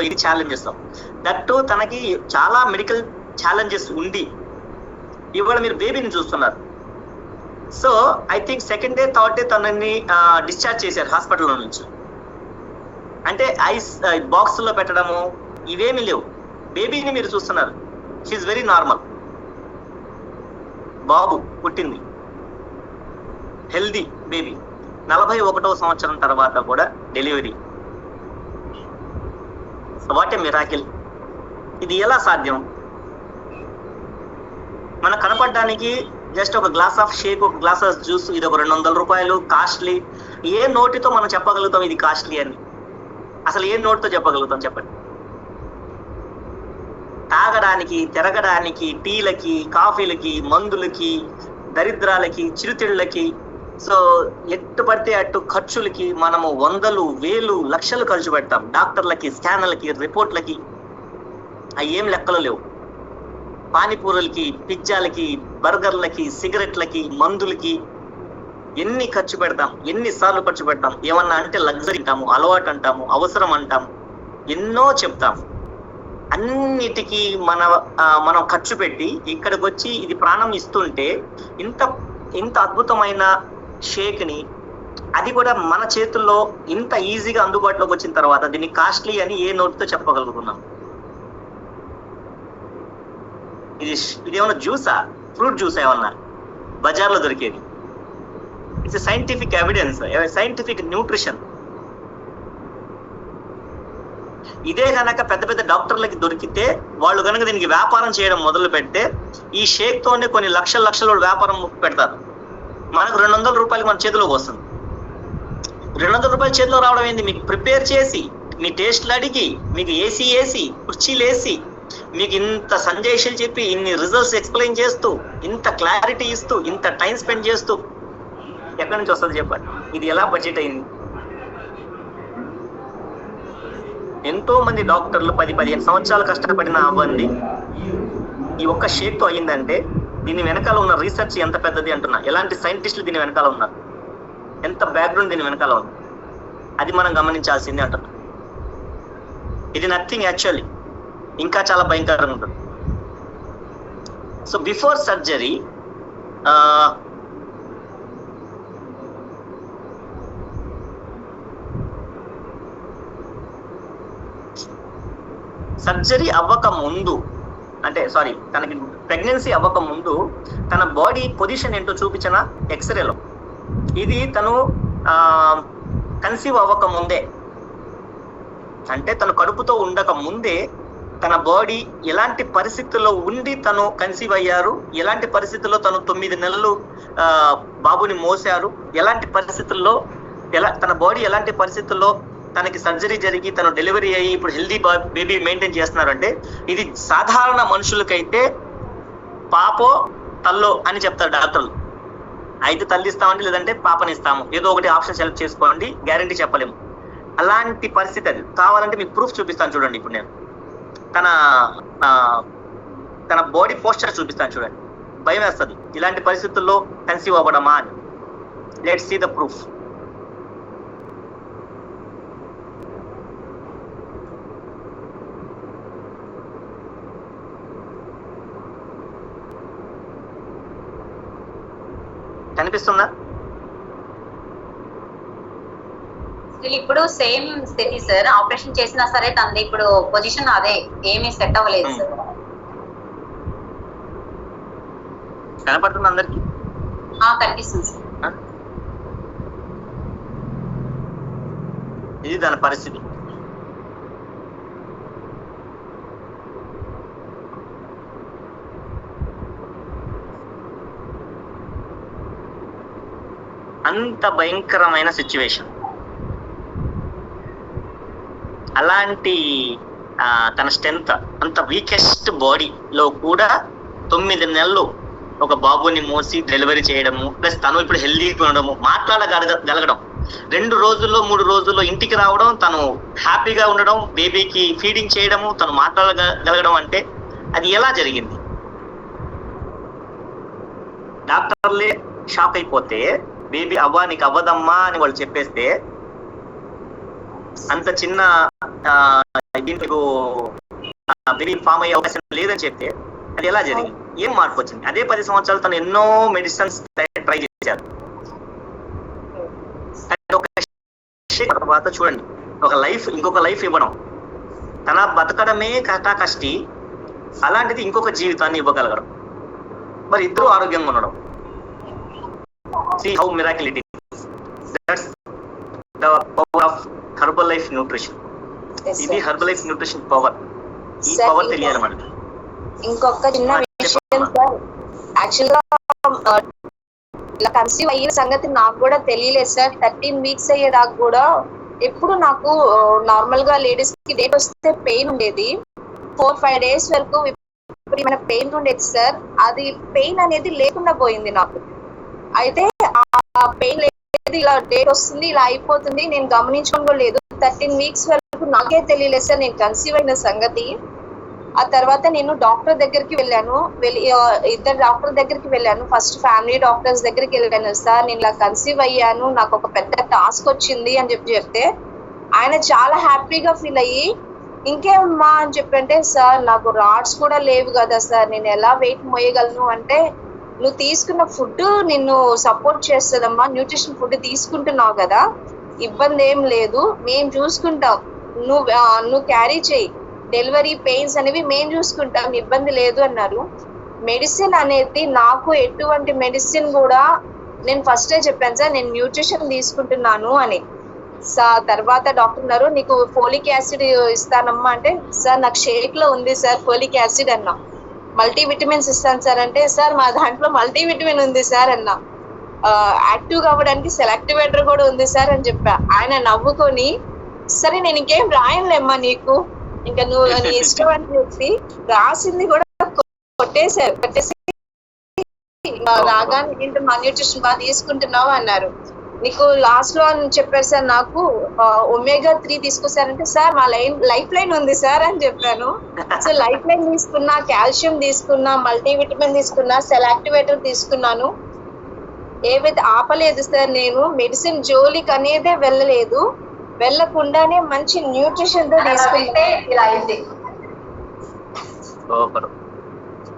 ఇది challenges. That తనకి చాలా మెడికల్ ఛాలెంజెస్ ఉండి ఇవాళ మీరు బేబీని చూస్తున్నారు. So I think second day third day తనని డిశ్చార్జ్ చేశారు హాస్పిటల్లో నుంచి. అంటే ఐస్ బాక్స్ లో పెట్టడము ఇవేమీ లేవు. బేబీని మీరు చూస్తున్నారు, షీఈ్ వెరీ నార్మల్. బాబు పుట్టింది, హెల్దీ బేబీ. 41వ సంవత్సరం తర్వాత కూడా డెలివరీ. What a miracle! ఇది ఎలా సాధ్యం? మనకు కనపడడానికి జస్ట్ ఒక గ్లాస్ ఆఫ్ షేక్, ఒక గ్లాస్ ఆఫ్ జ్యూస్, ఇది ఒక 200 రూపాయలు కాస్ట్లీ. ఏ నోటితో మనం చెప్పగలుగుతాం ఇది కాస్ట్లీ అని? అసలు ఏ నోటితో చెప్పగలుగుతాం చెప్పండి? తాగడానికి, తిరగడానికి, టీలకి, కాఫీలకి, మందులకి, దరిద్రాలకి, చిరుతిళ్ళకి, సో ఎట్టు పడితే అట్టు ఖర్చులకి మనము వందలు, వేలు, లక్షలు ఖర్చు పెడతాం. డాక్టర్లకి, స్కానర్లకి, రిపోర్ట్లకి, అవి ఏం లెక్కలు లేవు. పానీపూరులకి, పిజ్జాలకి, బర్గర్లకి, సిగరెట్లకి, మందులకి ఎన్ని ఖర్చు పెడతాం, ఎన్నిసార్లు ఖర్చు పెడతాం. ఏమన్నా అంటే లగ్జరీ అంటాము, అలవాటు అంటాము, అవసరం అంటాము, ఎన్నో చెప్తాం. అన్నిటికీ మనం ఖర్చు పెట్టి ఇక్కడికి వచ్చి ఇది ప్రాణం ఇస్తుంటే ఇంత అద్భుతమైన షేక్ని, అది కూడా మన చేతుల్లో ఇంత ఈజీగా అందుబాటులోకి వచ్చిన తర్వాత దీన్ని కాస్ట్లీ అని ఏ నోటితో చెప్పగలుగుతున్నాం? ఇది ఏమన్నా జ్యూసా? ఫ్రూట్ జ్యూస్ ఏమన్నా బజార్లో దొరికేది? It's scientific evidence, scientific nutrition. ఇదే కనుక పెద్ద పెద్ద డాక్టర్లకి దొరికితే, వాళ్ళు కనుక దీనికి వ్యాపారం చేయడం మొదలు పెడితే, ఈ షేక్ తోనే కొన్ని లక్షల వ్యాపారం పెడతారు. మనకు 200 రూపాయలు మన చేతిలోకి వస్తుంది. 200 రూపాయలు చేతిలో రావడం ఏంది? మీకు ప్రిపేర్ చేసి, మీ టేస్ట్లు అడిగి, మీకు ఏసీ వేసి, కుర్చీలు వేసి, మీకు ఇంత సంజేషన్లు చెప్పి, ఇన్ని రిజల్ట్స్ ఎక్స్ప్లెయిన్ చేస్తూ, ఇంత క్లారిటీ ఇస్తూ, ఇంత టైం స్పెండ్ చేస్తూ ఎక్కడి నుంచి వస్తుంది చెప్పండి? ఇది ఎలా బడ్జెట్ అయింది? ఎంతో మంది డాక్టర్లు 10-15 సంవత్సరాలు కష్టపడిన అవ్వండి ఈ ఒక్క షేక్ తో అయ్యిందంటే దీని వెనకాల ఉన్న రీసెర్చ్ ఎంత పెద్దది అంటున్నా. ఎలాంటి సైంటిస్టులు దీని వెనకాల ఉన్నారు, ఎంత బ్యాక్గ్రౌండ్ దీని వెనకాల ఉంది, అది మనం గమనించాల్సిందే అంటున్నా. ఇది నథింగ్ యాక్చువల్లీ, ఇంకా చాలా భయంకరంగా ఉంటుంది. సో బిఫోర్ సర్జరీ సర్జరీ అవ్వక ముందు, అంటే తనకి ప్రెగ్నెన్సీ అవ్వక ముందు తన బాడీ పొజిషన్ ఏంటో చూపించిన ఎక్స్రేలో. ఇది తను కన్సీవ్ అవ్వక ముందే, అంటే తను కడుపుతో ఉండక ముందే తన బాడీ ఎలాంటి పరిస్థితుల్లో ఉండి తను కన్సీవ్ అయ్యారు, ఎలాంటి పరిస్థితుల్లో తను 9 నెలలు బాబుని మోసారు, ఎలాంటి పరిస్థితుల్లో తన బాడీ ఎలాంటి పరిస్థితుల్లో తనకి సర్జరీ జరిగి తను డెలివరీ అయ్యి ఇప్పుడు హెల్దీ బేబీ మెయింటైన్ చేస్తున్నారంటే, ఇది సాధారణ మనుషులకైతే పాపో తల్లో అని చెప్తారు డాక్టర్లు. అయితే తల్లి ఇస్తామండి, లేదంటే పాపనిస్తాము, ఏదో ఒకటి ఆప్షన్ సెలెక్ట్ చేసుకోండి, గ్యారంటీ చెప్పలేము. అలాంటి పరిస్థితి అది. కావాలంటే మీకు ప్రూఫ్ చూపిస్తాను చూడండి. ఇప్పుడు నేను తన బాడీ పోస్చర్ చూపిస్తాను చూడండి. భయం వేస్తుంది ఇలాంటి పరిస్థితుల్లో కన్సీవ్ అవ్వడమా అని. Let's see the proof. కనిపిస్తుందా? ఇప్పుడు సేమ్ స్థితి సార్. ఆపరేషన్ చేసినా సరే తనది ఇప్పుడు పొజిషన్ అదే, ఏమీ సెట్ అవ్వలేదు సార్. కనపడుతుంది అందరికి? కనిపిస్తుంది సార్. ఇది దాని పరిస్థితి. అంత భయంకరమైన సిచ్యువేషన్. అలాంటి తన స్ట్రెంత్, అంత వీకెస్ట్ బాడీలో కూడా 9 నెలలు ఒక బాబుని మోసి డెలివరీ చేయడము, ప్లస్ తను ఇప్పుడు హెల్దీగా ఉండడము, మాట్లాడగలగడం, 2 రోజుల్లో 3 రోజుల్లో ఇంటికి రావడం, తను హ్యాపీగా ఉండడం, బేబీకి ఫీడింగ్ చేయడము, తను మాట్లాడగలగడం అంటే అది ఎలా జరిగింది? డాక్టర్లే షాక్ అయిపోతే, బేబీ నీకు అవ్వదమ్మా అని వాళ్ళు చెప్పేస్తే అంత చిన్న దీంట్లో బేబీ ఫామ్ అయ్యే అవకాశం లేదని చెప్తే అది ఎలా జరిగింది? ఏం మార్పు వచ్చింది? అదే 10 సంవత్సరాలు తను ఎన్నో మెడిసిన్స్ ట్రై చేశారు. తర్వాత చూడండి, ఒక లైఫ్ ఇంకొక లైఫ్ ఇవ్వడం, తన బతకడమే కష్టి, అలాంటిది ఇంకొక జీవితాన్ని ఇవ్వగలగడం, మరి ఇద్దరు ఆరోగ్యంగా ఉండడం. See how miracle it is. That's the power of Herbalife Nutrition. ఇది Herbalife Nutrition పవర్. ఈ పవర్ తెలియాలి మనకి. ఇంకొక చిన్న విషయం సార్, యాక్చువల్గా ఇలా కన్సీవ్ అయ్యే సంగతి నాకు కూడా తెలియలేదు సార్. 13 వీక్స్ అయ్యేదాకా కూడా ఎప్పుడు నాకు నార్మల్ గా లేడీస్ కి డేట్ వస్తే పెయిన్ ఉండేది. 4-5 డేస్ వరకు విపరీతమైన పెయిన్ ఉండేది సార్. అది పెయిన్ అనేది లేకుండా పోయింది నాకు. అయితే ఆ పెయిన్ లేదు, ఇలా డేట్ వస్తుంది, ఇలా అయిపోతుంది, నేను గమనించుకోలేదు. 13 వీక్స్ వరకు నాకే తెలియలేదు సార్ నేను కన్సీవ్ అయిన సంగతి. ఆ తర్వాత నేను డాక్టర్ దగ్గరికి వెళ్ళాను, ఇద్దరు డాక్టర్ దగ్గరికి వెళ్ళాను. ఫస్ట్ ఫ్యామిలీ డాక్టర్స్ దగ్గరికి వెళ్ళాను. సార్ నేను ఇలా కన్సీవ్ అయ్యాను, నాకు ఒక పెద్ద టాస్క్ వచ్చింది అని చెప్తే ఆయన చాలా హ్యాపీగా ఫీల్ అయ్యి, ఇంకేమమ్మా అని చెప్పంటే, సార్ నాకు రాడ్స్ కూడా లేవు కదా సార్, నేను ఎలా వెయిట్ మోయగలను అంటే, నువ్వు తీసుకున్న ఫుడ్ నిన్ను సపోర్ట్ చేస్తుందమ్మా, న్యూట్రిషన్ ఫుడ్ తీసుకుంటున్నావు కదా, ఇబ్బంది ఏం లేదు, మేము చూసుకుంటాం, నువ్వు క్యారీ చేయి, డెలివరీ పెయిన్స్ అనేవి మేము చూసుకుంటాం, ఇబ్బంది లేదు అన్నారు. మెడిసిన్ అనేది నాకు ఎటువంటి మెడిసిన్ కూడా నేను ఫస్టే చెప్పాను సార్, నేను న్యూట్రిషన్ తీసుకుంటున్నాను అని. తర్వాత డాక్టర్ అన్నారు, నీకు ఫోలిక్ యాసిడ్ ఇస్తానమ్మా అంటే, సార్ నాకు షేక్ లో ఉంది సార్ ఫోలిక్ యాసిడ్ అన్నా. మల్టీవిటమిన్స్ ఇస్తాను సార్ అంటే, సార్ మా దాంట్లో మల్టీవిటమిన్ ఉంది సార్ అన్నా. యాక్టివ్ అవ్వడానికి సెలెక్టివేటర్ కూడా ఉంది సార్ అని చెప్పా. ఆయన నవ్వుకొని, సరే నేను ఇంకేం రాయనులేమ్మా నీకు, ఇంకా నువ్వు నీ ఇష్టం అని చెప్పి రాసింది కూడా కొట్టేసి రాగానే ఏంటో మా న్యూట్రిషన్ బాగా తీసుకుంటున్నావు అన్నారు. నీకు లాస్ట్ లో అని చెప్పారు సార్, నాకు ఒమేగా-3 తీసుకొస్తారంటే, సార్ మా లైఫ్ లైన్ ఉంది సార్ అని చెప్పాను. సో లైఫ్ లైన్ తీసుకున్నా, కాల్షియం తీసుకున్నా, మల్టీవిటమిన్ తీసుకున్నా, సెలాక్టివేటర్ తీసుకున్నాను, ఏవైతే ఆపలేదు సార్. నేను మెడిసిన్ జోలికి అనేదే వెళ్ళలేదు, వెళ్ళకుండానే మంచి న్యూట్రిషన్ తో తీసుకుంటే ఇలా అయింది.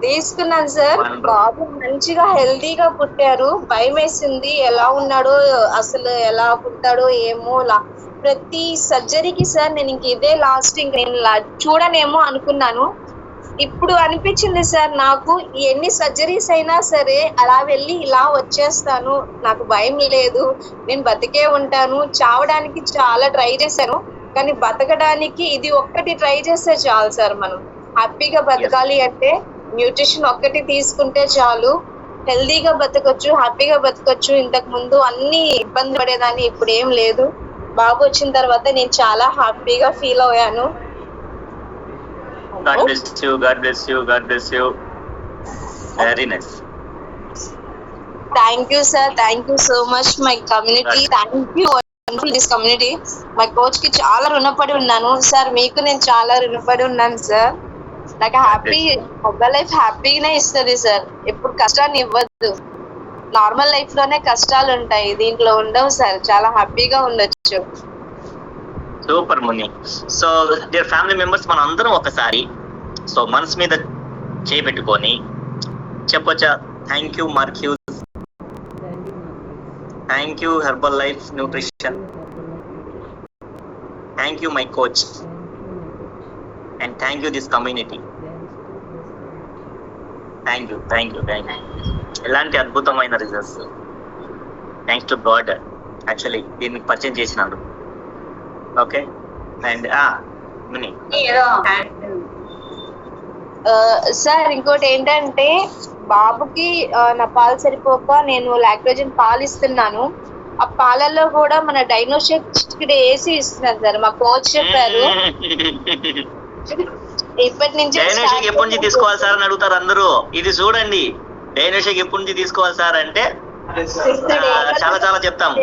తీసుకున్నాను సార్, బాబు మంచిగా హెల్దీగా పుట్టారు. భయం వేసింది, ఎలా ఉన్నాడో అసలు, ఎలా పుట్టాడో ఏమో. ప్రతి సర్జరీకి సార్ నేను ఇంక ఇదే లాస్ట్, ఇంక నేను చూడనేమో అనుకున్నాను. ఇప్పుడు అనిపించింది సార్ నాకు, ఎన్ని సర్జరీస్ అయినా సరే అలా వెళ్ళి ఇలా వచ్చేస్తాను, నాకు భయం లేదు, నేను బతికే ఉంటాను. చావడానికి చాలా ట్రై చేశాను, కానీ బతకడానికి ఇది ఒక్కటి ట్రై చేస్తే చాలు సార్. మనం హ్యాపీగా బతకాలి అంటే న్యూట్రిషన్ ఒక్కటి తీసుకుంటే చాలు, హెల్దీగా బతకొచ్చు, హ్యాపీగా బతకొచ్చు. ఇంతకు ముందు అన్ని ఇబ్బంది పడేదాన్ని, ఇప్పుడు ఏం లేదు. బాబు వచ్చిన తర్వాత నేను చాలా హ్యాపీగా ఫీల్ అయ్యాను. God bless you, God bless you, God bless you. Very nice. Thank you sir, thank you so much my community, thank you wonderful this community. My coach కి చాలా రుణపడి ఉన్నాను సార్, మీకు నేను చాలా రుణపడి ఉన్నాను సార్. నాకు హ్యాపీ లైఫ్ హ్యాపీగానే ఇస్తుంది సార్, ఎప్పుడు కష్టాన్ని ఇవ్వద్దు. నార్మల్ లైఫ్ లోనే కష్టాలు ఉంటాయి, దీంట్లో ఉండవు సార్, చాలా హ్యాపీగా ఉండొచ్చు. సూపర్ ముని. సో డియర్ ఫ్యామిలీ మెంబర్స్, మన అందరం ఒకసారి సో మనసు మీద చేపెట్టుకొని చెప్పొచ్చా, thank you Marcus, thank you Herbalife nutrition, thank you my coach, and thank you this community. Thank you, thank you, thank you. ఎలాంటి అద్భుతమైన results, thanks to God. Actually దీన్ని పరిచయం చేసినాడు. ఓకే, అండ్ సార్ ఇంకోటి ఏంటంటే, బాబుకి నా పాలు సరిపోక నేను లాక్టోజన్ పాలు ఇస్తున్నాను. ఆ పాలల్లో కూడా మన డైనోషేక్ వేసి ఇస్తున్నాను సార్, మా కోచ్ చెప్పారు. ఇప్పటి నుంచి డైనోషేక్ ఎప్పటి నుంచి తీసుకోవాలి సార్ అని అడుగుతారు అందరూ. ఇది చూడండి, డైనోషేక్ ఎప్పటి నుంచి తీసుకోవాలి సార్ అంటే చాలా చాలా చెప్తాం.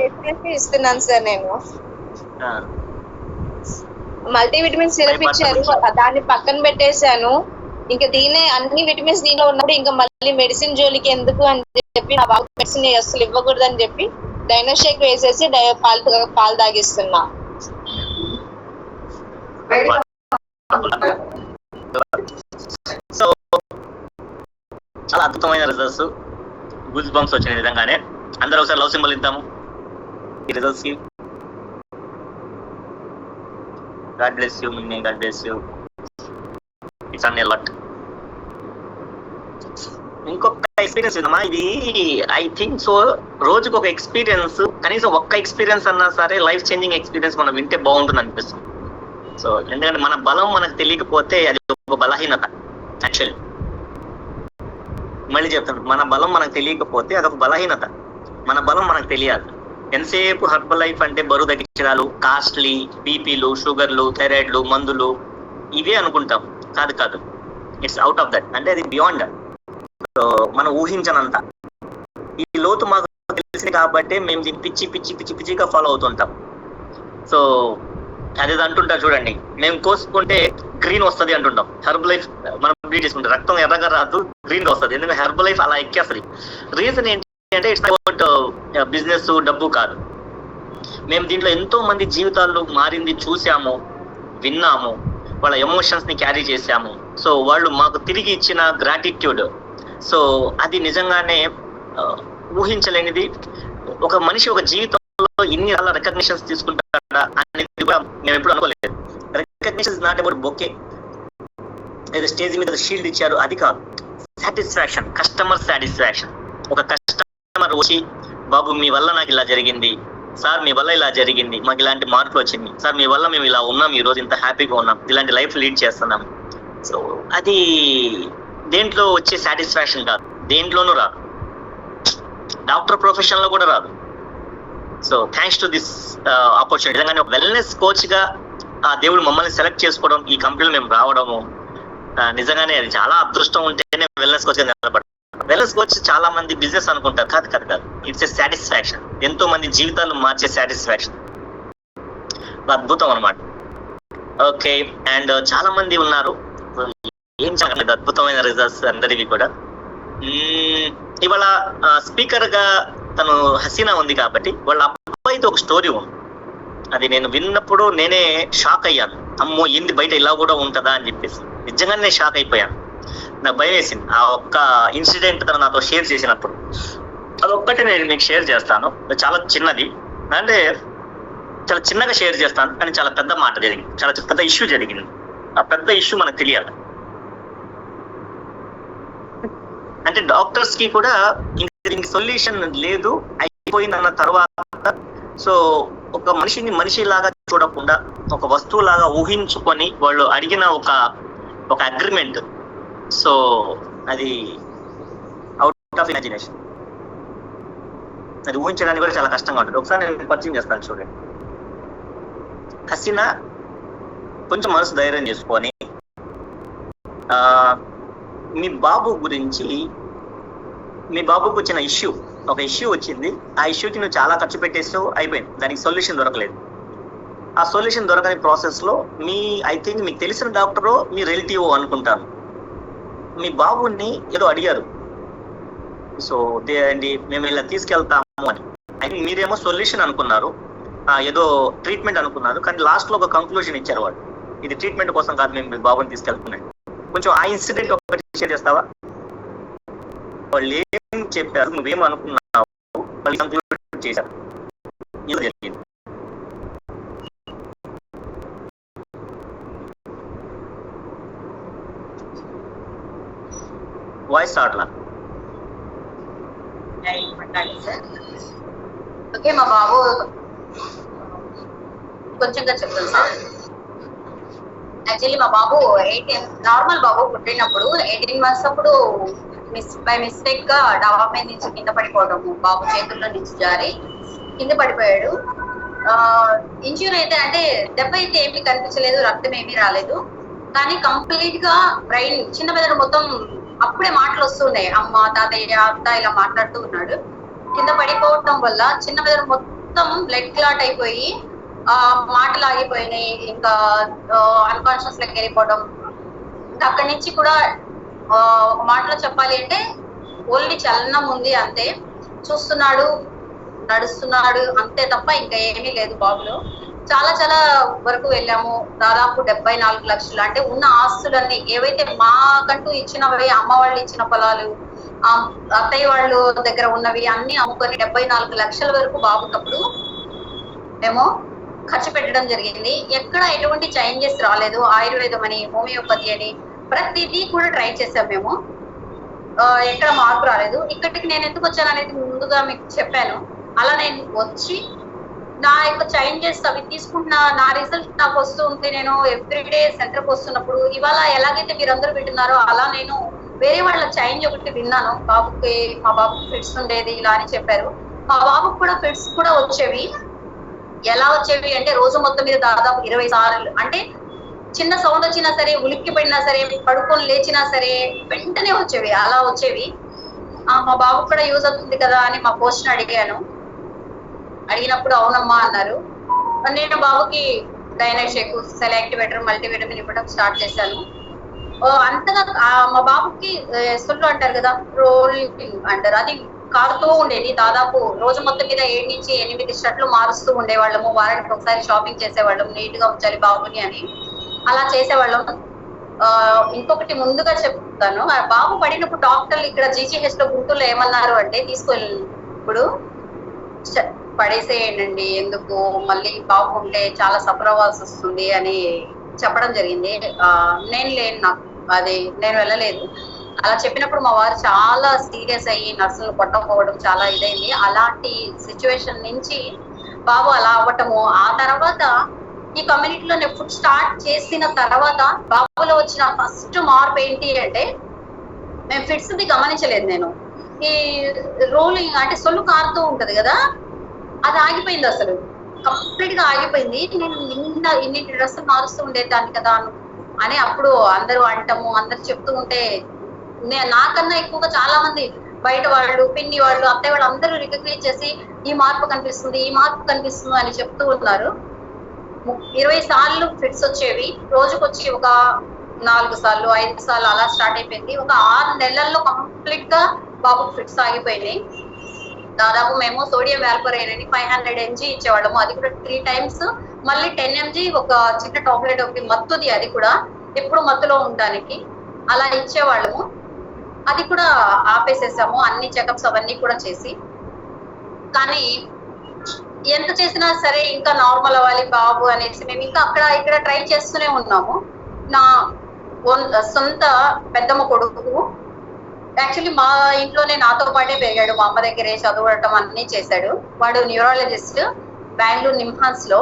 ఇస్తున్నాను సార్ నేను. మల్టీవిటమిన్ సిరప్ ఇచ్చారు, దాన్ని పక్కన పెట్టేశాను. ఇంకా దీనే అన్ని విటమిన్స్ దీనిలో ఉన్నప్పుడు ఇంకా మళ్ళీ మెడిసిన్ జోలికి ఎందుకు అని చెప్పి, నా బాబు మెడిసిన్ అసలు ఇవ్వకూడదు అని చెప్పి డైనోషేక్ వేసేసి పాలు తాగిస్తున్నా. సో చాలా అద్భుతమైన రిజల్ట్స్, గూస్ బంప్స్ వచ్చిన విధంగానే. అందరూ ఒకసారి లవ్ సింబల్ ఇద్దాము ఈ రిజల్ట్స్ కి. God bless you Minni, god bless you. It's an a lot. ఇంకొక ఎక్స్పీరియన్స్ ఉందమ్మా, ఇది ఐ థింక్ సో రోజుకు ఒక ఎక్స్పీరియన్స్, కనీసం ఒక్క ఎక్స్పీరియన్స్ అన్నా సరే లైఫ్ చేంజింగ్ ఎక్స్పీరియన్స్ మనం వింటే బాగుంటుంది అనిపిస్తుంది. సో ఎందుకంటే మన బలం మనకు తెలియకపోతే అది ఒక బలహీనత. యాక్చువల్లీ మళ్ళీ చెప్తాను, మన బలం మనకు తెలియకపోతే అదొక బలహీనత. మన బలం మనకు తెలియాలి. ఎంతసేపు హర్బల్ లైఫ్ అంటే బరువు తగ్గించడాలు, కాస్ట్లీ, బీపీలు, షుగర్లు, థైరాయిడ్లు, మందులు ఇవే అనుకుంటాం. కాదు కాదు, ఇట్స్ అవుట్ ఆఫ్ దట్. అంటే అది బియాండ్, మనం ఊహించనంత. ఈ లోతు మాకు తెలిసింది కాబట్టి మేము దీన్ని పిచ్చి పిచ్చి పిచ్చి పిచ్చిగా ఫాలో అవుతుంటాం. సో అదే అంటుంటారు చూడండి, మేము కోసుకుంటే గ్రీన్ వస్తుంది అంటుంటాం. హెర్బల్ లైఫ్ మనం బ్రీడ్ చేసుకుంటే రక్తం ఎర్రగా రాదు, గ్రీన్ వస్తుంది. ఎందుకంటే హెర్బల్ లైఫ్ అలా ఎక్కేస్తుంది. రీజన్ ఏంటి అంటే ఇట్స్ అబౌట్ బిజినెస్, డబ్బు కాదు. మేము దీంట్లో ఎంతో మంది జీవితాల్లో మారింది చూసాము, విన్నాము, వాళ్ళ ఎమోషన్స్ ని క్యారీ చేసాము. సో వాళ్ళు మాకు తిరిగి ఇచ్చిన గ్రాటిట్యూడ్, సో అది నిజంగానే ఊహించలేనిది. ఒక మనిషి ఒక జీవితంలో ఇన్ని రకాల రికగ్నిషన్స్ తీసుకుంటాడా అనేది కూడా మేము ఎప్పుడు అనుకోలేదు. రికగ్నిషన్ నాట్ అబౌట్ బొకే, ఏదో స్టేజ్ మీద షీల్డ్ ఇచ్చారు అది కాదు. Satisfaction, customer satisfaction. ఒక కస్టమర్ వచ్చి, బాబు మీ వల్ల నాకు ఇలా జరిగింది సార్, మీ వల్ల ఇలా జరిగింది, మాకు ఇలాంటి మార్పులు వచ్చింది సార్, మీ వల్ల మేము ఇలా ఉన్నాం, ఈ రోజు ఇంత హ్యాపీగా ఉన్నాం, ఇలాంటి లైఫ్ లీడ్ చేస్తున్నాం. సో అది దేంట్లో వచ్చే సాటిస్ఫాక్షన్ కాదు, దేంట్లోనూ రాదు, డాక్టర్ ప్రొఫెషన్ లో కూడా రాదు. So thanks to this opportunity. నిజంగానే ఒక వెల్నెస్ కోచ్ గా దేవుడు మమ్మల్ని సెలెక్ట్ చేసుకోవడం, ఈ కంపెనీలో మేము రావడము, నిజంగానే అది చాలా అదృష్టం ఉంటేనే వెల్నెస్ కోచ్ గా నిలబడతాం. వెల్నెస్ కోచ్ చాలా మంది బిజినెస్ అనుకుంటారు, కాదు కాదు కాదు, ఇట్స్ ఎ సాటిస్ఫాక్షన్. ఎంతో మంది జీవితాలు మార్చే సాటిస్ఫాక్షన్, అద్భుతం అనమాట. ఓకే, అండ్ చాలా మంది ఉన్నారు, ఏం చాలా అద్భుతమైన రిజల్ట్స్ అందరివి కూడా. ఇవాళ స్పీకర్ గా తను హసీనా ఉంది కాబట్టి వాళ్ళ అబ్బాయితో ఒక స్టోరీ ఉంది. అది నేను విన్నప్పుడు నేనే షాక్ అయ్యాను. అమ్మో ఏంది బయట ఇలా కూడా ఉంటుందా అని చెప్పేసి నిజంగానే నేను షాక్ అయిపోయాను. నాకు భయం వేసింది ఆ ఒక్క ఇన్సిడెంట్ తను నాతో షేర్ చేసినప్పుడు. అదొక్కటి నేను మీకు షేర్ చేస్తాను. చాలా చిన్నది, అంటే చాలా చిన్నగా షేర్ చేస్తాను, కానీ చాలా పెద్ద మాట జరిగింది, చాలా పెద్ద ఇష్యూ జరిగింది. ఆ పెద్ద ఇష్యూ మనకు తెలియాలి. అంటే డాక్టర్స్ కి కూడా దీనికి సొల్యూషన్ లేదు, అయిపోయిందన్న తర్వాత సో ఒక మనిషిని మనిషిలాగా చూడకుండా ఒక వస్తువులాగా ఊహించుకొని వాళ్ళు అడిగిన ఒక అగ్రిమెంట్. సో అది అవుట్ ఆఫ్ ఇమాజినేషన్, అది ఊహించడానికి కూడా చాలా కష్టంగా ఉంటుంది. ఒకసారి నేను పరిచయం చేస్తాను చూడండి. హసీనా కొంచెం మనసు ధైర్యం చేసుకొని మీ బాబు గురించి, మీ బాబుకు వచ్చిన ఒక ఇష్యూ వచ్చింది, ఆ ఇష్యూకి నువ్వు చాలా ఖర్చు పెట్టేసావు, అయిపోయింది, దానికి సొల్యూషన్ దొరకలేదు. ఆ సొల్యూషన్ దొరకని ప్రాసెస్ లో ఐ థింక్ మీకు తెలిసిన డాక్టరో మీ రిలేటివ్ అనుకుంటాను, మీ బాబుని ఏదో అడిగారు. సో అండి మేము ఇలా తీసుకెళ్తాము అని, అయితే మీరేమో సొల్యూషన్ అనుకున్నారు, ఏదో ట్రీట్మెంట్ అనుకున్నారు, కానీ లాస్ట్ లో ఒక కంక్లూజన్ ఇచ్చారు వాళ్ళు, ఇది ట్రీట్మెంట్ కోసం కాదు, మేము మీ బాబుని తీసుకెళ్తున్నాం. కొంచెం ఆ ఇన్సిడెంట్ ఒకటి షేర్ చేస్తావా? వాళ్ళు ఏం చెప్పారు, నువ్వేం అనుకున్నావు, వాళ్ళు కంక్లూడ్ చేశారు, ఇలా జరిగింది. వాయిస్ ఆడలా? ఓకే, మా బాబు కొంచెంగా చెప్తాను సార్. యాక్చువల్లీ మా బాబు 18 నార్మల్ బాబు పుట్టినప్పుడు 18 months అప్పుడు బై మిస్టేక్ గా డాబా మీద నుంచి కింద పడిపోవడము, బాబు చేతుల్లో నుంచి జారి కింద పడిపోయాడు. ఇంజ్యూర్ అయితే అంటే దెబ్బ అయితే ఏమీ కనిపించలేదు, రక్తం ఏమీ రాలేదు, కానీ కంప్లీట్ గా బ్రెయిన్, చిన్న మెదడు మొత్తం అప్పుడే మాటలు వస్తున్నాయి, అమ్మ, తాతయ్య, అత్త ఇలా మాట్లాడుతూ ఉన్నాడు. కింద పడిపోవటం వల్ల చిన్న మెదడు మొత్తం బ్లడ్ క్లాట్ అయిపోయి మాటలు ఆగిపోయినాయి, ఇంకా అన్కాన్షియస్ లెక్క వెళ్ళిపోవడం. ఇంకా అక్కడి నుంచి కూడా ఒక మాటలో చెప్పాలి అంటే ఓన్లీ చలనం ఉంది అంతే, చూస్తున్నాడు, నడుస్తున్నాడు అంతే తప్ప ఇంకా ఏమీ లేదు బాబులో. చాలా చాలా వరకు వెళ్ళాము. దాదాపు 74 లక్షలు అంటే ఉన్న ఆస్తులన్నీ ఏవైతే మాకంటూ ఇచ్చినవి, అమ్మ వాళ్ళు ఇచ్చిన పొలాలు, అత్తయ్య వాళ్ళు దగ్గర ఉన్నవి అన్ని అమ్ముకొని 74 లక్షల వరకు బాబుకప్పుడు మేము ఖర్చు పెట్టడం జరిగింది. ఎక్కడ ఎటువంటి చేంజెస్ రాలేదు. ఆయుర్వేదం అని, హోమియోపతి అని ప్రతిదీ కూడా ట్రై చేసాం మేము. ఎక్కడ మార్పు రాలేదు. ఇక్కడికి నేను ఎందుకు వచ్చాను అనేది ముందుగా మీకు చెప్పాను. అలా నేను వచ్చి నా యొక్క చేంజెస్ అవి తీసుకుంటున్నా, నా రిజల్ట్ నాకు వస్తూ ఉంది. నేను ఎవ్రీడే సెంటర్కి వస్తున్నప్పుడు ఇవాళ ఎలాగైతే మీరందరూ వింటున్నారో అలా నేను వేరే వాళ్ళ చేంజ్ ఒకటి విన్నాను. మా బాబుకి ఫిట్స్ ఉండేది ఇలా అని చెప్పారు. మా బాబుకి కూడా ఫిట్స్ కూడా వచ్చేవి. ఎలా వచ్చేవి అంటే రోజు మొత్తం మీద దాదాపు 20 సార్లు, అంటే చిన్న సౌండ్ వచ్చినా సరే, ఉలిక్కి పడినా సరే, పడుకొని లేచినా సరే వెంటనే వచ్చేవి. అలా వచ్చేవి. మా బాబుకి కూడా యూజ్ అవుతుంది కదా అని మా కోచ్ని అడిగినప్పుడు అవునమ్మా అన్నారు. నేను బాబుకి డైనోషేక్, సెలెక్టివేటర్, మల్టీవిటమిన్ ఇవ్వడం స్టార్ట్ చేశాను. అంతగా మా బాబుకి సొల్లు అంటారు కదా, రోలింగ్ అంటారు, అది కారుతూ ఉండేది. దాదాపు రోజు మొత్తం మీద 7 నుంచి 8 షర్ట్లు మారుస్తూ ఉండేవాళ్ళము. వారానికి ఒకసారి షాపింగ్ చేసేవాళ్ళం, నీట్ గా ఉంచాలి బాబుని అని అలా చేసేవాళ్ళం. ఇంకొకటి ముందుగా చెప్తాను, బాబు పడినప్పుడు డాక్టర్లు ఇక్కడ GGH లో గుంటూరులో ఏమన్నారు అంటే, తీసుకెళ్ళి ఇప్పుడు పడేసేయండి, ఎందుకు మళ్ళీ బాబు ఉంటే చాలా సఫర్ అవ్వాల్సి వస్తుంది అని చెప్పడం జరిగింది. నేను లేను, నేను వెళ్ళలేదు. అలా చెప్పినప్పుడు మా వారు చాలా సీరియస్ అయ్యి నర్సులు కొట్టకపోవడం చాలా ఇదైంది. అలాంటి సిచ్యువేషన్ నుంచి బాబు అలా అవ్వటము, ఆ తర్వాత ఈ కమ్యూనిటీలో నేను ఫుడ్ స్టార్ట్ చేసిన తర్వాత బాబులో వచ్చిన ఫస్ట్ మార్పు ఏంటి అంటే, మేము ఫిట్స్ ది గమనించలేదు. నేను ఈ రోలింగ్ అంటే సొల్లు కారుతూ ఉంటది కదా, అది ఆగిపోయింది. అసలు కంప్లీట్ గా ఆగిపోయింది. నేను ఇన్ని డ్రెస్సులు మారుస్తూ ఉండేదాన్ని కదా అని అప్పుడు అందరూ అంటము, అందరు చెప్తూ ఉంటే నాకన్నా ఎక్కువగా చాలా మంది బయట వాళ్ళు, పిన్ని వాళ్ళు, అత్తయ్య వాళ్ళు అందరూ రికగ్నైజ్ చేసి ఈ మార్పు కనిపిస్తుంది, ఈ మార్పు కనిపిస్తుంది అని చెప్తూ ఉన్నారు. 20 సార్లు ఫిట్స్ వచ్చేవి. రోజుకి వచ్చి ఒక 4 సార్లు 5 సార్లు అలా స్టార్ట్ అయిపోయింది. ఒక 6 నెలల్లో కంప్లీట్ గా బాబు ఫిట్స్ ఆగిపోయినాయి. దాదాపు మేము సోడియం వాల్పరైన్ అని 500 mg ఇచ్చేవాళ్ళము. అది కూడా 3 times, మళ్ళీ 10 mg ఒక చిన్న టాబ్లెట్ ఒకటి మత్తుది, అది కూడా ఎప్పుడు మత్తులో ఉండడానికి అలా ఇచ్చేవాళ్ళము. అది కూడా ఆపేసేసాము, అన్ని చెకప్స్ అవన్నీ కూడా చేసి. కానీ ఎంత చేసినా సరే ఇంకా నార్మల్ అవ్వాలి బాబు అనేసి మేము ఇంకా అక్కడ ఇక్కడ ట్రై చేస్తూనే ఉన్నాము. నా సొంత పెద్దమ్మ కొడుకు యాక్చువల్లీ మా ఇంట్లోనే నాతో పాటే పెరిగాడు. మా అమ్మ దగ్గరే చదవడం అన్ని చేశాడు. వాడు న్యూరాలజిస్ట్, బెంగళూరు నిమ్హాన్స్ లో,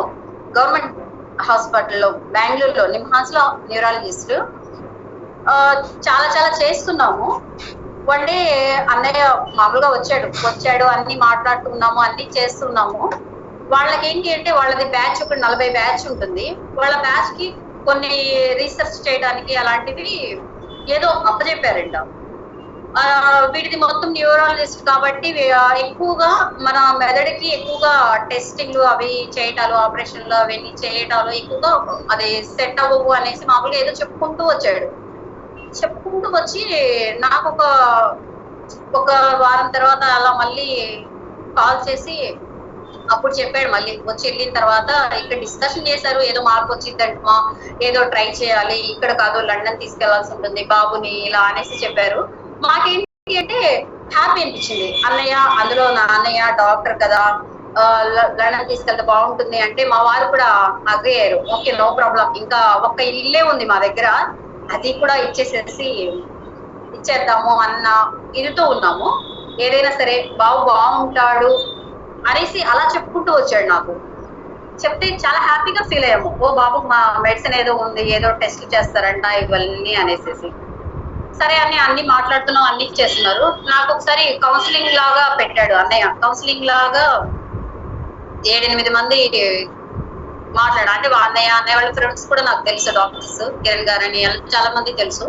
గవర్నమెంట్ హాస్పిటల్లో బెంగళూరులో నిమ్హాన్స్ లో న్యూరాలజిస్ట్. చాలా చాలా చేస్తున్నాము. వన్ డే అన్నయ్య మామూలుగా వచ్చాడు, అన్ని మాట్లాడుతున్నాము, అన్ని చేస్తున్నాము. వాళ్ళకి ఏంటి అంటే, వాళ్ళది బ్యాచ్ ఒక 40 బ్యాచ్ ఉంటుంది. వాళ్ళ బ్యాచ్ కి కొన్ని రీసెర్చ్ చేయడానికి అలాంటివి ఏదో అప్పచెప్పారంట. వీటిది మొత్తం న్యూరాలజిస్ట్ కాబట్టి ఎక్కువగా మన మెదడుకి ఎక్కువగా టెస్టింగ్లు అవి చేయటాలు, ఆపరేషన్లు అవన్నీ చేయటాలు ఎక్కువగా అది సెట్ అవ్వవు అనేసి మామూలుగా ఏదో చెప్పుకుంటూ వచ్చి నాకు ఒక వారం తర్వాత అలా మళ్ళీ కాల్ చేసి అప్పుడు చెప్పాడు. మళ్ళీ వచ్చి వెళ్ళిన తర్వాత ఇక్కడ డిస్కషన్ చేశారు, ఏదో మార్పు వచ్చిందంటమా, ఏదో ట్రై చేయాలి, ఇక్కడ కాదు లండన్ తీసుకెళ్లాల్సి ఉంటుంది బాబుని ఇలా అనేసి చెప్పారు. మాకేంటి అంటే హ్యాపీ అనిపించింది. అందులో నా అన్నయ్య డాక్టర్ కదా, లండన్ తీసుకెళ్తే బాగుంటుంది అంటే మా వారు కూడా అగ్రీ అయ్యారు. ఓకే, నో ప్రాబ్లం, ఇంకా ఒక్క ఇల్లే ఉంది మా దగ్గర, అది కూడా ఇచ్చేద్దాము అన్న ఇదితో ఉన్నాము. ఏదైనా సరే బాబు బాగుంటాడు అనేసి అలా చెప్పుకుంటూ వచ్చాడు. నాకు చెప్తే చాలా హ్యాపీగా ఫీల్ అయ్యాము. ఓ బాబు మా మెడిసిన్ ఏదో ఉంది, ఏదో టెస్ట్ చేస్తారంట ఇవన్నీ అనేసి. సరే అని అన్ని మాట్లాడుతున్నాం, అన్ని చేస్తున్నారు. నాకు ఒకసారి కౌన్సిలింగ్ లాగా పెట్టాడు అన్నయ్య. కౌన్సిలింగ్ లాగా 7-8 మంది మాట్లాడారు. అంటే అన్నయ్య వాళ్ళ ఫ్రెండ్స్ కూడా నాకు తెలుసు, డాక్టర్స్ కిరణ్ గారని చాలా మంది తెలుసు,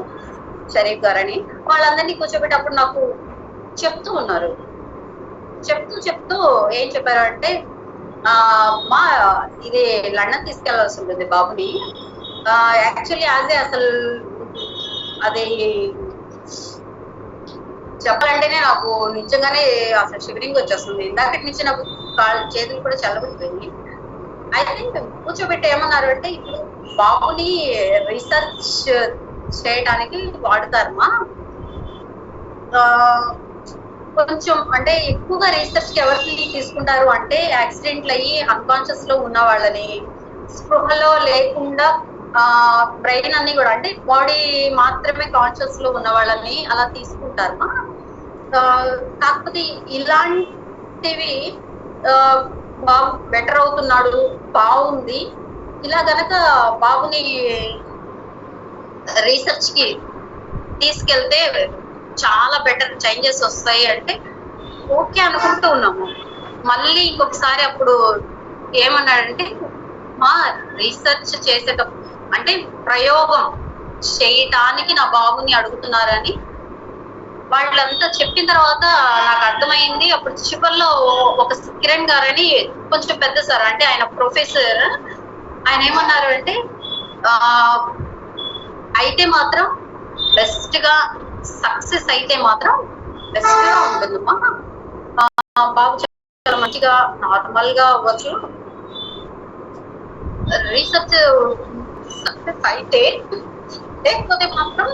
షరీఫ్ గారని. వాళ్ళందరినీ కూర్చోబెట్టప్పుడు నాకు చెప్తూ ఉన్నారు. చెప్తూ ఏం చెప్పారు అంటే, ఇది లండన్ తీసుకెళ్లాల్సి ఉంటుంది బాబుని. యాక్చువల్లీ అసలు అది చెప్పాలంటేనే నాకు నిజంగానే అసలు షివరింగ్ వచ్చేస్తుంది. ఇందాకటి నుంచి నాకు చేతులు కూడా చల్లబడిపోయింది. ఐ థింక్ కూర్చోబెట్టి ఏమన్నారు అంటే ఇప్పుడు బాబుని రీసెర్చ్ చేయడానికి వాడతారమ్మా, కొంచెం అంటే ఎక్కువగా రీసెర్చ్ కి ఎవరిని తీసుకుంటారు అంటే యాక్సిడెంట్లు అయ్యి అన్కాన్షియస్ లో ఉన్న వాళ్ళని, స్పృహలో లేకుండా బ్రెయిన్ అన్ని కూడా అంటే బాడీ మాత్రమే కాన్షియస్ లో ఉన్న వాళ్ళని అలా తీసుకుంటారమ్మా. కాకపోతే ఇలాంటివి బాబు బెటర్ అవుతున్నాడు, బాగుంది, ఇలా గనక బాబుని రీసెర్చ్ కి తీసుకెళ్తే చాలా బెటర్ చేంజెస్ వస్తాయి అంటే ఓకే అనుకుంటూ ఉన్నాము. మళ్ళీ ఇంకొకసారి అప్పుడు ఏమన్నాడంటే మా రీసెర్చ్ చేసేటప్పుడు అంటే ప్రయోగం చేయటానికి నా బాబుని అడుగుతున్నారని వాళ్ళంతా చెప్పిన తర్వాత నాకు అర్థమైంది. అప్పుడు చివరిలో ఒక కిరణ్ గారని కొంచెం పెద్ద సార్, అంటే ఆయన ప్రొఫెసర్, ఆయన ఏమన్నారు అంటే అయితే మాత్రం బెస్ట్ గా సక్సెస్ అయితే మాత్రం బెస్ట్ గా ఉంటుందమ్మా, బాబు చాలా మంచిగా నార్మల్ గా అవ్వచ్చు, రీసెర్చ్ సక్సెస్ అయితే, లేకపోతే మాత్రం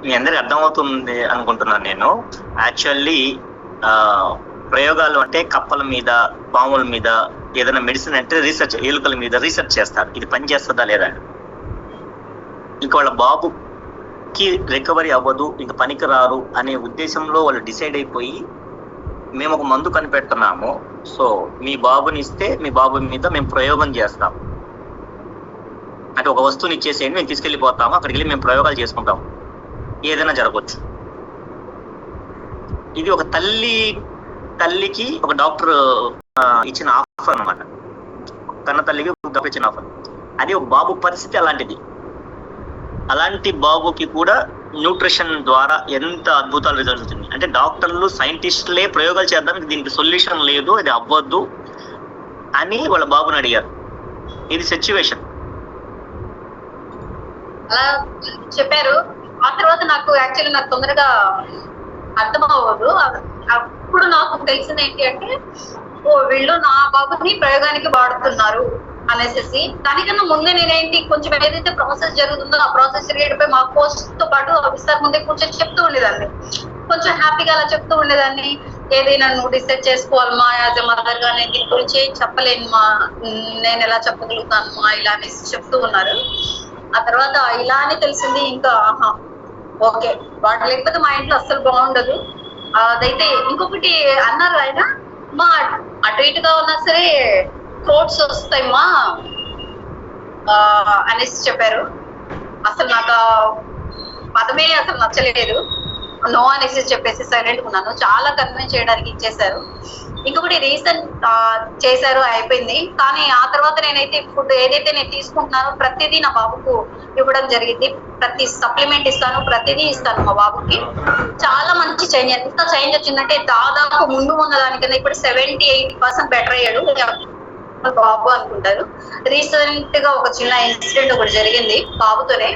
మీ అందరికి అర్థమవుతుంది అనుకుంటున్నాను నేను. యాక్చువల్లీ ప్రయోగాలు అంటే కప్పల మీద, పాముల మీద, ఏదైనా మెడిసిన్ అంటే రీసెర్చ్, ఎలుకల మీద రీసెర్చ్ చేస్తారు, ఇది పని చేస్తుందా లేదా. ఇంకా వాళ్ళ బాబుకి రికవరీ అవ్వదు, ఇంకా పనికి రారు అనే ఉద్దేశంలో వాళ్ళు డిసైడ్ అయిపోయి మేము ఒక మందు కనిపెడుతున్నాము, సో మీ బాబుని ఇస్తే మీ బాబు మీద మేము ప్రయోగం చేస్తాం అంటే ఒక వస్తువుని ఇచ్చేసేయండి, మేము తీసుకెళ్ళిపోతాము, అక్కడికి వెళ్ళి మేము ప్రయోగాలు చేసుకుంటాము, ఏదైనా జరగవచ్చు. ఇది ఒక తల్లికి ఒక డాక్టర్ ఇచ్చిన ఆఫర్ అన్నమాట, కన్న తల్లికి డాక్టర్ ఇచ్చిన ఆఫర్. అది ఒక బాబు పరిస్థితి అలాంటిది. అలాంటి బాబుకి కూడా న్యూట్రిషన్ ద్వారా ఎంత అద్భుతాలు రిజల్ట్ వచ్చింది అంటే డాక్టర్లు సైంటిస్టులే ప్రయోగాలు చేద్దాం, దీనికి సొల్యూషన్ లేదు, ఇది అవ్వద్దు అని వాళ్ళ బాబుని అడిగారు. ఇది సిచ్యువేషన్. అలా చెప్పారు. ఆ తర్వాత నాకు యాక్చువల్లీ నాకు తొందరగా అర్థం అవ్వదు. అప్పుడు నాకు తెలిసింది ఏంటి అంటే వీళ్ళు నా బాబుని ప్రయోగానికి వాడుతున్నారు అనేసి. దానికన్నా ముందే నేనేంటి కొంచెం ఏదైతే ప్రాసెస్ జరుగుతుందో ఆ ప్రాసెస్ జరిగేటప్పుడు మా పోస్ట్ తో పాటు ఆఫీసర్ ముందే కూర్చొని చెప్తూ ఉండేదాన్ని, కొంచెం హ్యాపీగా అలా చెప్తూ ఉండేదాన్ని. ఏదైనా నువ్వు డిసైడ్ చేసుకోవాలమ్మా, యాజ్ ఎ మదర్ గా నేను దీని గురించి చెప్పలేను మా, నేను ఎలా చెప్పగలుగుతాను మా, ఇలా అనేసి చెప్తూ ఉన్నారు. ఆ తర్వాత ఇలా అని తెలిసింది ఇంకా ఓకే వాడు లేకపోతే మా ఇంట్లో అస్సలు బాగుండదు. అదైతే ఇంకొకటి అన్నారు ఆయన, మా అటు ఇటుగా ఉన్నా సరే థ్రోట్స్ వస్తాయమ్మా అనేసి చెప్పారు. అసలు నాకు పదమే అసలు నచ్చలేదు, నో అనేసి చెప్పేసి సైలెంట్ ఉన్నాను. చాలా కన్విన్స్ చేయడానికి ఇచ్చేసారు. ఇంకొకటి రీసెంట్ చేశారు, అయిపోయింది. కానీ ఆ తర్వాత నేనైతే ఫుడ్ ఏదైతే నేను తీసుకుంటున్నానో ప్రతిదీ నా బాబుకు ఇవ్వడం జరిగింది. ప్రతి సప్లిమెంట్ ఇస్తాను, ప్రతిదీ ఇస్తాను మా బాబుకి. చాలా మంచి చేంజ్. ఎంత చేంజ్ వచ్చిందంటే దాదాపు ముందు ఉన్న దానికన్నా ఇప్పుడు 78% బెటర్ అయ్యాడు బాబు అనుకుంటారు. రీసెంట్ గా ఒక చిన్న ఇన్సిడెంట్ ఒకటి జరిగింది బాబుతోనే.